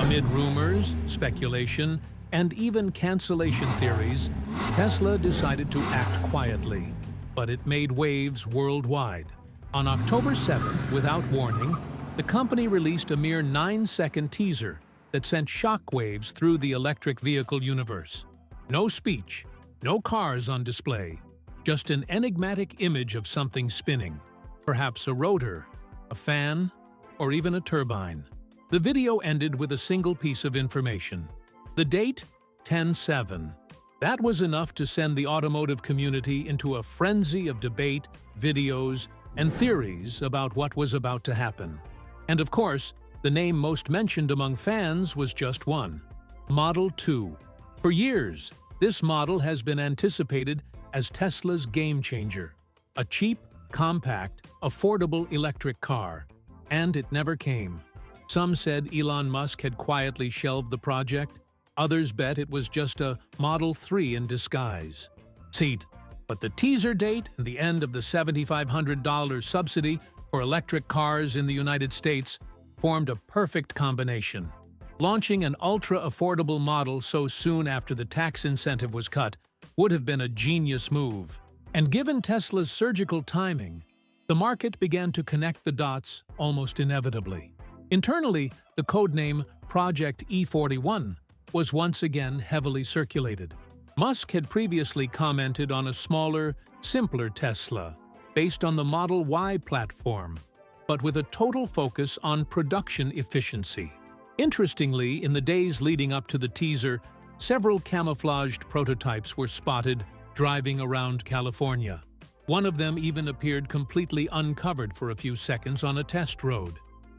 Amid rumors, speculation, and even cancellation theories, Tesla decided to act quietly, but it made waves worldwide. On October 7th, without warning, the company released a mere 9-second teaser that sent shockwaves through the electric vehicle universe. No speech, no cars on display, just an enigmatic image of something spinning, perhaps a rotor, a fan, or even a turbine. The video ended with a single piece of information. The date? 10/7. That was enough to send the automotive community into a frenzy of debate, videos, and theories about what was about to happen. And of course, the name most mentioned among fans was just one: Model 2. For years, this model has been anticipated as Tesla's game-changer, a cheap, compact, affordable electric car, and it never came. Some said Elon Musk had quietly shelved the project, others bet it was just a Model 3 in disguise. But the teaser date and the end of the $7,500 subsidy for electric cars in the United States formed a perfect combination. Launching an ultra-affordable model so soon after the tax incentive was cut would have been a genius move. And given Tesla's surgical timing, the market began to connect the dots almost inevitably. Internally, the codename Project E41 was once again heavily circulated. Musk had previously commented on a smaller, simpler Tesla, based on the Model Y platform, but with a total focus on production efficiency. Interestingly, in the days leading up to the teaser, several camouflaged prototypes were spotted driving around California. One of them even appeared completely uncovered for a few seconds on a test road.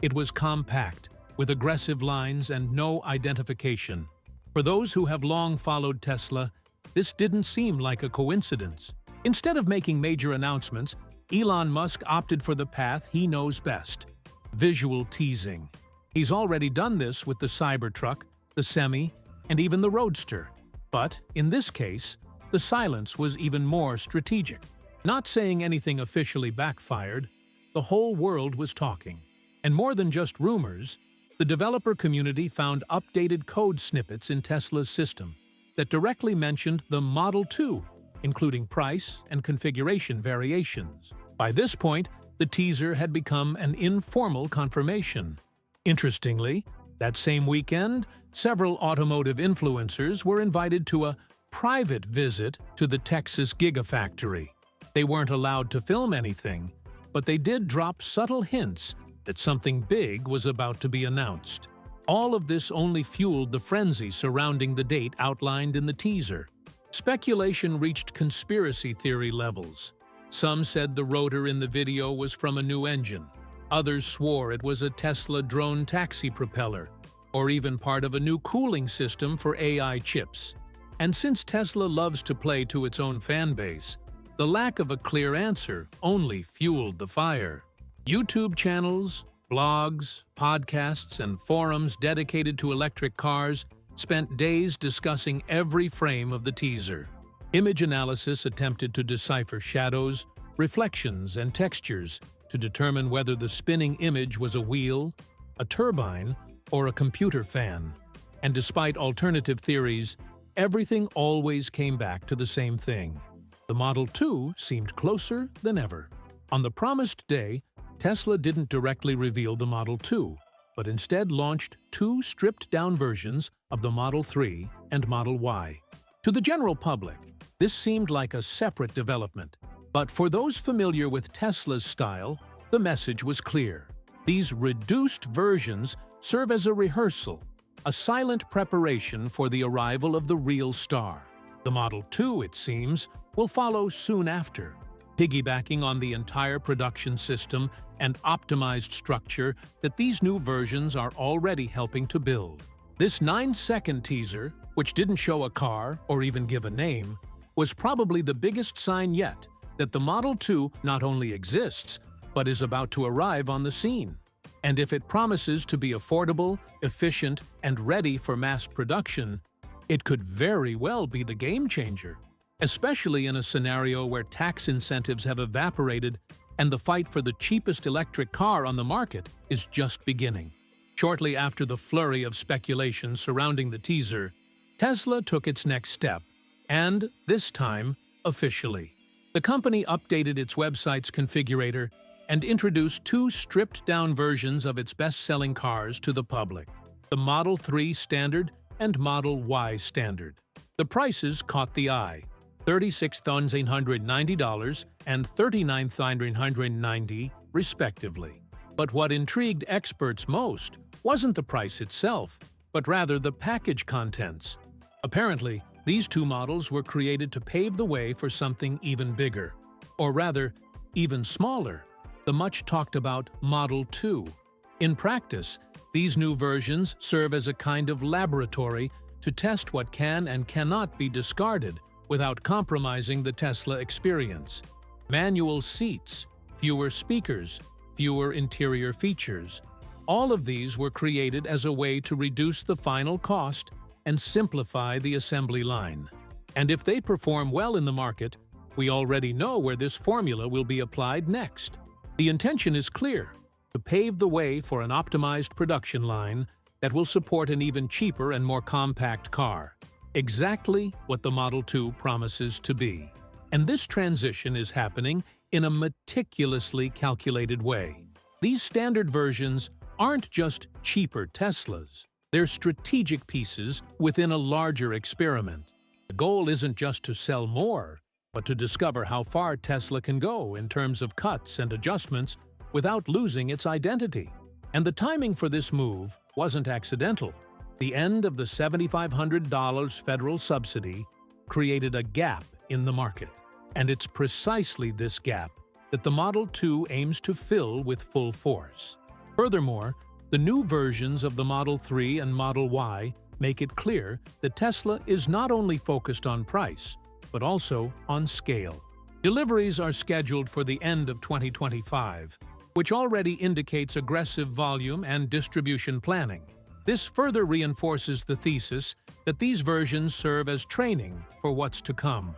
It was compact, with aggressive lines and no identification. For those who have long followed Tesla, this didn't seem like a coincidence. Instead of making major announcements, Elon Musk opted for the path he knows best: visual teasing. He's already done this with the Cybertruck, the Semi, and even the Roadster. But, in this case, the silence was even more strategic. Not saying anything officially backfired, the whole world was talking. And more than just rumors, the developer community found updated code snippets in Tesla's system that directly mentioned the Model 2, including price and configuration variations. By this point, the teaser had become an informal confirmation. Interestingly, that same weekend, several automotive influencers were invited to a private visit to the Texas Gigafactory. They weren't allowed to film anything, but they did drop subtle hints that something big was about to be announced. All of this only fueled the frenzy surrounding the date outlined in the teaser. Speculation reached conspiracy theory levels. Some said the rotor in the video was from a new engine. Others swore it was a Tesla drone taxi propeller, or even part of a new cooling system for AI chips. And since Tesla loves to play to its own fan base, the lack of a clear answer only fueled the fire. YouTube channels, blogs, podcasts, and forums dedicated to electric cars spent days discussing every frame of the teaser. Image analysis attempted to decipher shadows, reflections, and textures to determine whether the spinning image was a wheel, a turbine, or a computer fan. And despite alternative theories, everything always came back to the same thing. The Model 2 seemed closer than ever. On the promised day, Tesla didn't directly reveal the Model 2, but instead launched two stripped-down versions of the Model 3 and Model Y. To the general public, this seemed like a separate development. But for those familiar with Tesla's style, the message was clear. These reduced versions serve as a rehearsal, a silent preparation for the arrival of the real star. The Model 2, it seems, will follow soon after, piggybacking on the entire production system and optimized structure that these new versions are already helping to build. This 9-second teaser, which didn't show a car or even give a name, was probably the biggest sign yet that the Model 2 not only exists, but is about to arrive on the scene. And if it promises to be affordable, efficient, and ready for mass production, it could very well be the game-changer, especially in a scenario where tax incentives have evaporated and the fight for the cheapest electric car on the market is just beginning. Shortly after the flurry of speculation surrounding the teaser, Tesla took its next step, and, this time, officially. The company updated its website's configurator and introduced two stripped-down versions of its best-selling cars to the public, the Model 3 Standard and Model Y Standard. The prices caught the eye, $36,990 and $39,990, respectively. But what intrigued experts most wasn't the price itself, but rather the package contents. Apparently, these two models were created to pave the way for something even bigger, or rather, even smaller, the much-talked-about Model 2. In practice, these new versions serve as a kind of laboratory to test what can and cannot be discarded without compromising the Tesla experience. Manual seats, fewer speakers, fewer interior features. All of these were created as a way to reduce the final cost and simplify the assembly line. And if they perform well in the market, we already know where this formula will be applied next. The intention is clear: to pave the way for an optimized production line that will support an even cheaper and more compact car. Exactly what the Model 2 promises to be. And this transition is happening in a meticulously calculated way. These standard versions aren't just cheaper Teslas. They're strategic pieces within a larger experiment. The goal isn't just to sell more, but to discover how far Tesla can go in terms of cuts and adjustments without losing its identity. And the timing for this move wasn't accidental. The end of the $7,500 federal subsidy created a gap in the market. And it's precisely this gap that the Model 2 aims to fill with full force. Furthermore, the new versions of the Model 3 and Model Y make it clear that Tesla is not only focused on price, but also on scale. Deliveries are scheduled for the end of 2025, which already indicates aggressive volume and distribution planning. This further reinforces the thesis that these versions serve as training for what's to come.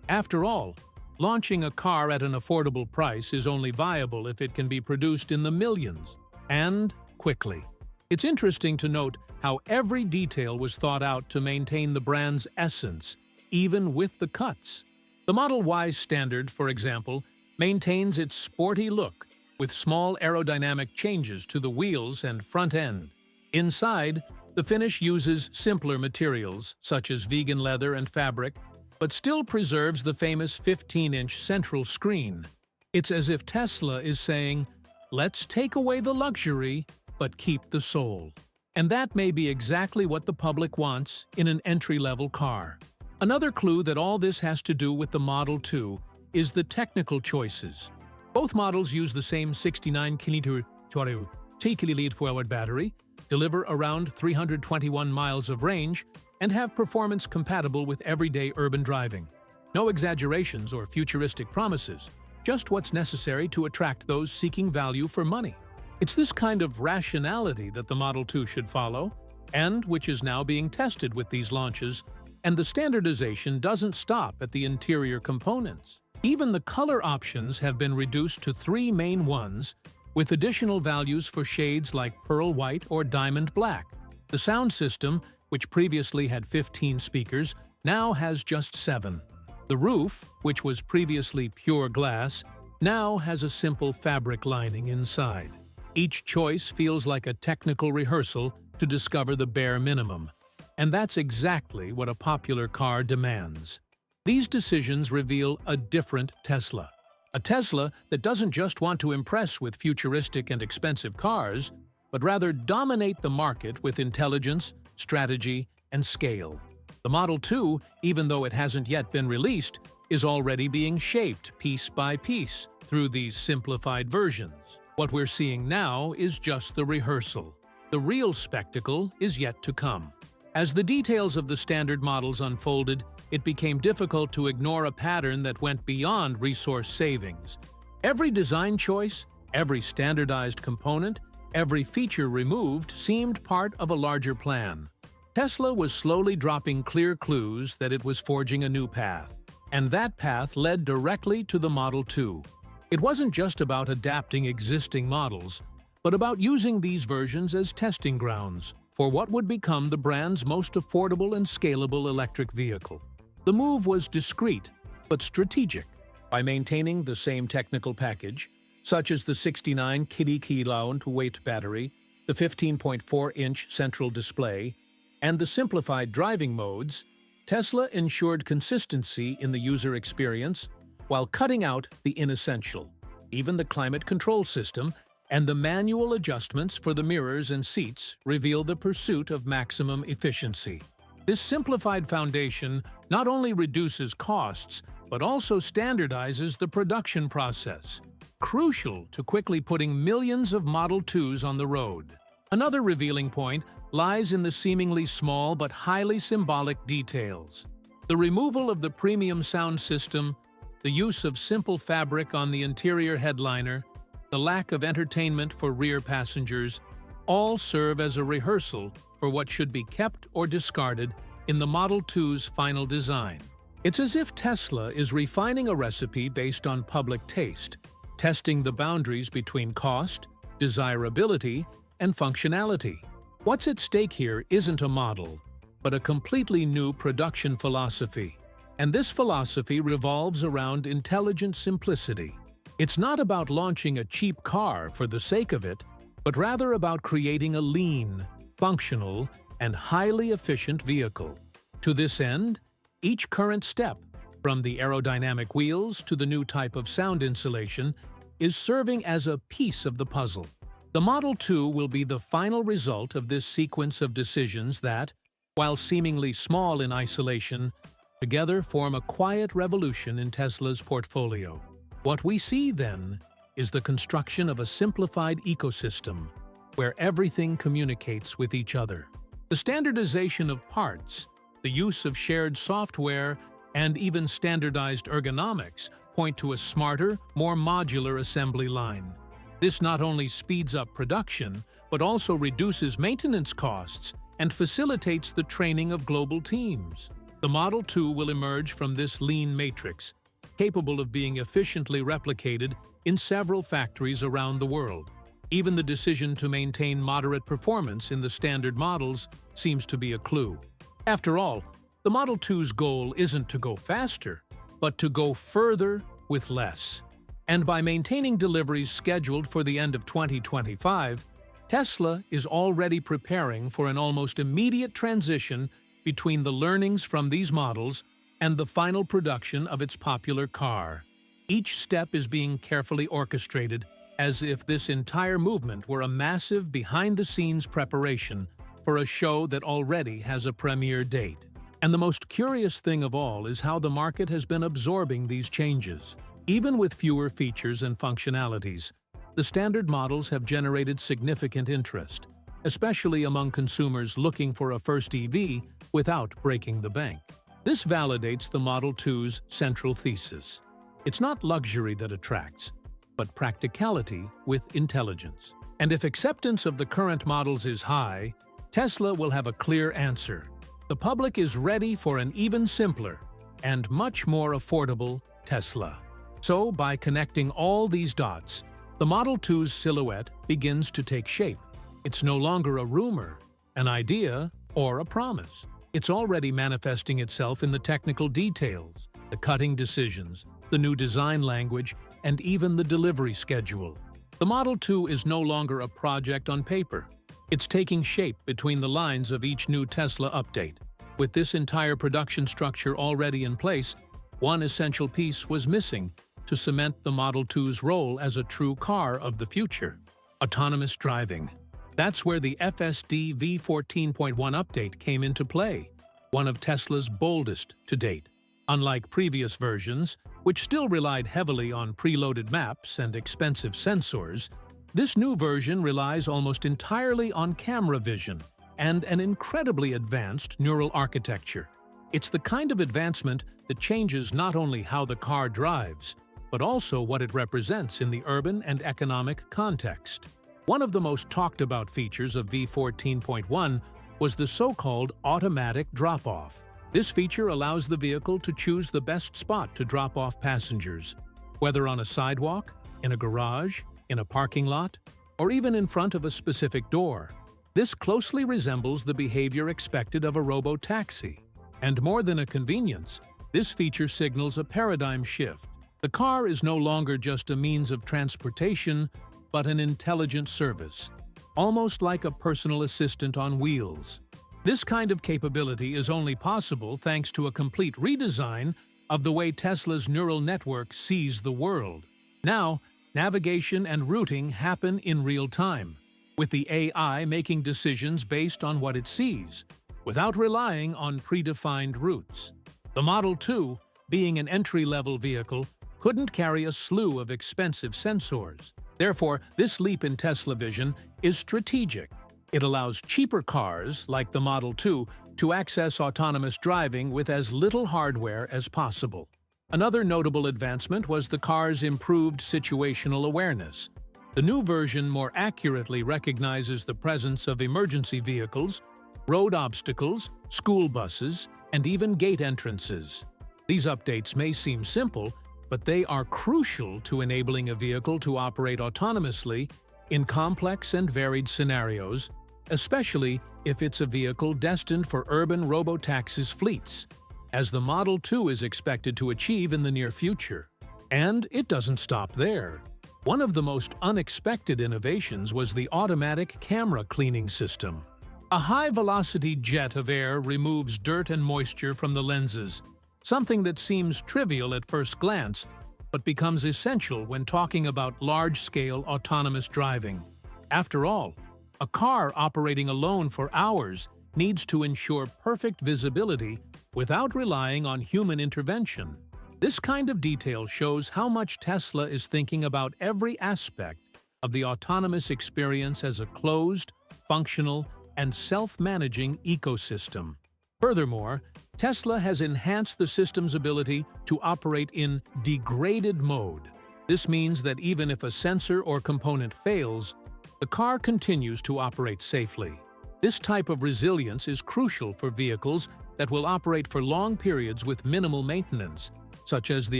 After all, launching a car at an affordable price is only viable if it can be produced in the millions, and quickly. It's interesting to note how every detail was thought out to maintain the brand's essence, even with the cuts. The Model Y Standard, for example, maintains its sporty look, with small aerodynamic changes to the wheels and front end. Inside, the finish uses simpler materials, such as vegan leather and fabric, but still preserves the famous 15-inch central screen. It's as if Tesla is saying, "Let's take away the luxury, but keep the soul." And that may be exactly what the public wants in an entry-level car. Another clue that all this has to do with the Model 2 is the technical choices. Both models use the same 69 kWh battery, deliver around 321 miles of range, and have performance compatible with everyday urban driving. No exaggerations or futuristic promises, just what's necessary to attract those seeking value for money. It's this kind of rationality that the Model 2 should follow, and which is now being tested with these launches, and the standardization doesn't stop at the interior components. Even the color options have been reduced to 3 main ones, with additional values for shades like pearl white or diamond black. The sound system, which previously had 15 speakers, now has just 7. The roof, which was previously pure glass, now has a simple fabric lining inside. Each choice feels like a technical rehearsal to discover the bare minimum. And that's exactly what a popular car demands. These decisions reveal a different Tesla. A Tesla that doesn't just want to impress with futuristic and expensive cars, but rather dominate the market with intelligence, strategy, and scale. The Model 2, even though it hasn't yet been released, is already being shaped piece by piece through these simplified versions. What we're seeing now is just the rehearsal. The real spectacle is yet to come. As the details of the standard models unfolded, it became difficult to ignore a pattern that went beyond resource savings. Every design choice, every standardized component, every feature removed seemed part of a larger plan. Tesla was slowly dropping clear clues that it was forging a new path, and that path led directly to the Model 2. It wasn't just about adapting existing models, but about using these versions as testing grounds for what would become the brand's most affordable and scalable electric vehicle. The move was discreet, but strategic. By maintaining the same technical package, such as the 69 kg-weight battery, the 15.4-inch central display, and the simplified driving modes, Tesla ensured consistency in the user experience while cutting out the inessential. Even the climate control system and the manual adjustments for the mirrors and seats reveal the pursuit of maximum efficiency. This simplified foundation not only reduces costs, but also standardizes the production process, crucial to quickly putting millions of Model 2s on the road. Another revealing point lies in the seemingly small but highly symbolic details. The removal of the premium sound system, the use of simple fabric on the interior headliner, the lack of entertainment for rear passengers, all serve as a rehearsal for what should be kept or discarded in the Model 2's final design. It's as if Tesla is refining a recipe based on public taste, testing the boundaries between cost, desirability, and functionality. What's at stake here isn't a model, but a completely new production philosophy. And this philosophy revolves around intelligent simplicity. It's not about launching a cheap car for the sake of it, but rather about creating a lean, functional, and highly efficient vehicle. To this end, each current step, from the aerodynamic wheels to the new type of sound insulation, is serving as a piece of the puzzle. The Model 2 will be the final result of this sequence of decisions that, while seemingly small in isolation, together form a quiet revolution in Tesla's portfolio. What we see, then, is the construction of a simplified ecosystem where everything communicates with each other. The standardization of parts, the use of shared software, and even standardized ergonomics point to a smarter, more modular assembly line. This not only speeds up production, but also reduces maintenance costs and facilitates the training of global teams. The Model 2 will emerge from this lean matrix, capable of being efficiently replicated in several factories around the world. Even the decision to maintain moderate performance in the standard models seems to be a clue. After all, the Model 2's goal isn't to go faster, but to go further with less. And by maintaining deliveries scheduled for the end of 2025, Tesla is already preparing for an almost immediate transition between the learnings from these models and the final production of its popular car. Each step is being carefully orchestrated, as if this entire movement were a massive behind-the-scenes preparation for a show that already has a premiere date. And the most curious thing of all is how the market has been absorbing these changes. Even with fewer features and functionalities, the standard models have generated significant interest, especially among consumers looking for a first EV without breaking the bank. This validates the Model 2's central thesis. It's not luxury that attracts, but practicality with intelligence. And if acceptance of the current models is high, Tesla will have a clear answer. The public is ready for an even simpler and much more affordable Tesla. So, by connecting all these dots, the Model 2's silhouette begins to take shape. It's no longer a rumor, an idea, or a promise. It's already manifesting itself in the technical details, the cutting decisions, the new design language, and even the delivery schedule. The Model 2 is no longer a project on paper. It's taking shape between the lines of each new Tesla update. With this entire production structure already in place, one essential piece was missing to cement the Model 2's role as a true car of the future: autonomous driving. That's where the FSD V14.1 update came into play, one of Tesla's boldest to date. Unlike previous versions, which still relied heavily on preloaded maps and expensive sensors, this new version relies almost entirely on camera vision and an incredibly advanced neural architecture. It's the kind of advancement that changes not only how the car drives, but also what it represents in the urban and economic context. One of the most talked about features of V14.1 was the so-called automatic drop-off. This feature allows the vehicle to choose the best spot to drop off passengers, whether on a sidewalk, in a garage, in a parking lot, or even in front of a specific door. This closely resembles the behavior expected of a RoboTaxi. And more than a convenience, this feature signals a paradigm shift. The car is no longer just a means of transportation, but an intelligent service, almost like a personal assistant on wheels. This kind of capability is only possible thanks to a complete redesign of the way Tesla's neural network sees the world. Now, navigation and routing happen in real time, with the AI making decisions based on what it sees, without relying on predefined routes. The Model 2, being an entry-level vehicle, couldn't carry a slew of expensive sensors. Therefore, this leap in Tesla vision is strategic. It allows cheaper cars, like the Model 2, to access autonomous driving with as little hardware as possible. Another notable advancement was the car's improved situational awareness. The new version more accurately recognizes the presence of emergency vehicles, road obstacles, school buses, and even gate entrances. These updates may seem simple, but they are crucial to enabling a vehicle to operate autonomously in complex and varied scenarios, especially if it's a vehicle destined for urban robotaxis fleets, as the Model 2 is expected to achieve in the near future. And it doesn't stop there. One of the most unexpected innovations was the automatic camera cleaning system. A high-velocity jet of air removes dirt and moisture from the lenses, something that seems trivial at first glance, but becomes essential when talking about large-scale autonomous driving. After all, a car operating alone for hours needs to ensure perfect visibility without relying on human intervention. This kind of detail shows how much Tesla is thinking about every aspect of the autonomous experience as a closed, functional, and self-managing ecosystem. Furthermore, Tesla has enhanced the system's ability to operate in degraded mode. This means that even if a sensor or component fails, the car continues to operate safely. This type of resilience is crucial for vehicles that will operate for long periods with minimal maintenance, such as the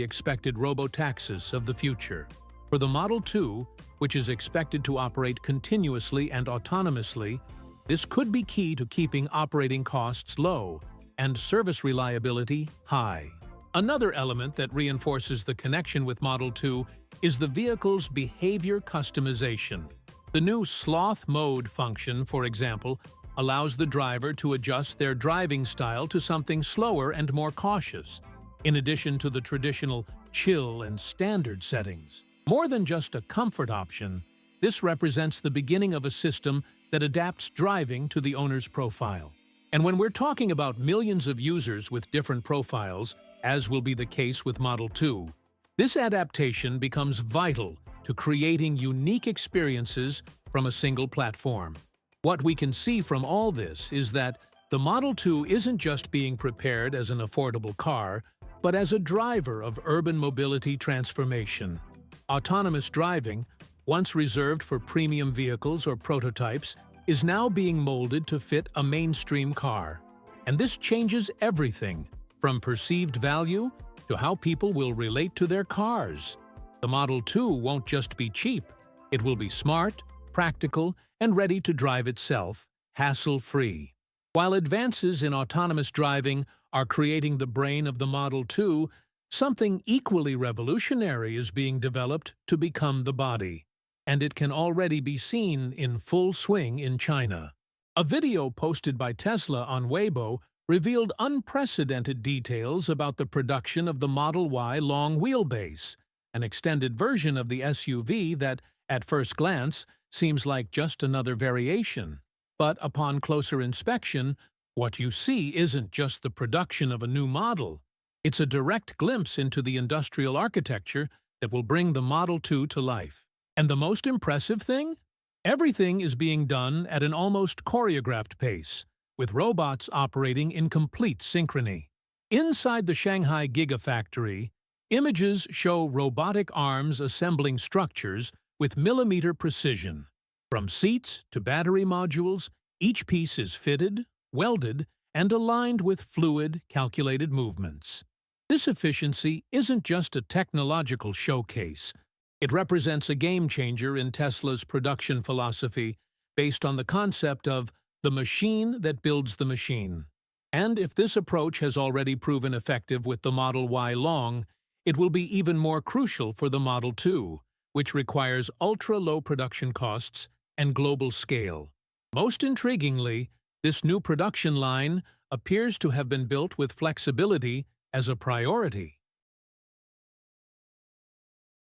expected robotaxis of the future. For the Model 2, which is expected to operate continuously and autonomously, this could be key to keeping operating costs low and service reliability high. Another element that reinforces the connection with Model 2 is the vehicle's behavior customization. The new sloth mode function, for example, allows the driver to adjust their driving style to something slower and more cautious, in addition to the traditional chill and standard settings. More than just a comfort option, this represents the beginning of a system that adapts driving to the owner's profile. And when we're talking about millions of users with different profiles, as will be the case with Model 2, this adaptation becomes vital to creating unique experiences from a single platform. What we can see from all this is that the Model 2 isn't just being prepared as an affordable car, but as a driver of urban mobility transformation. Autonomous driving, once reserved for premium vehicles or prototypes, is now being molded to fit a mainstream car. And this changes everything, from perceived value to how people will relate to their cars. The Model 2 won't just be cheap, it will be smart, practical, and ready to drive itself, hassle-free. While advances in autonomous driving are creating the brain of the Model 2, something equally revolutionary is being developed to become the body, and it can already be seen in full swing in China. A video posted by Tesla on Weibo revealed unprecedented details about the production of the Model Y long wheelbase, an extended version of the SUV that, at first glance, seems like just another variation. But upon closer inspection, what you see isn't just the production of a new model. It's a direct glimpse into the industrial architecture that will bring the Model 2 to life. And the most impressive thing? Everything is being done at an almost choreographed pace, with robots operating in complete synchrony. Inside the Shanghai Gigafactory, images show robotic arms assembling structures with millimeter precision. From seats to battery modules, each piece is fitted, welded, and aligned with fluid, calculated movements. This efficiency isn't just a technological showcase. It represents a game changer in Tesla's production philosophy based on the concept of the machine that builds the machine. And if this approach has already proven effective with the Model Y Long, it will be even more crucial for the Model 2, which requires ultra-low production costs and global scale. Most intriguingly, this new production line appears to have been built with flexibility as a priority.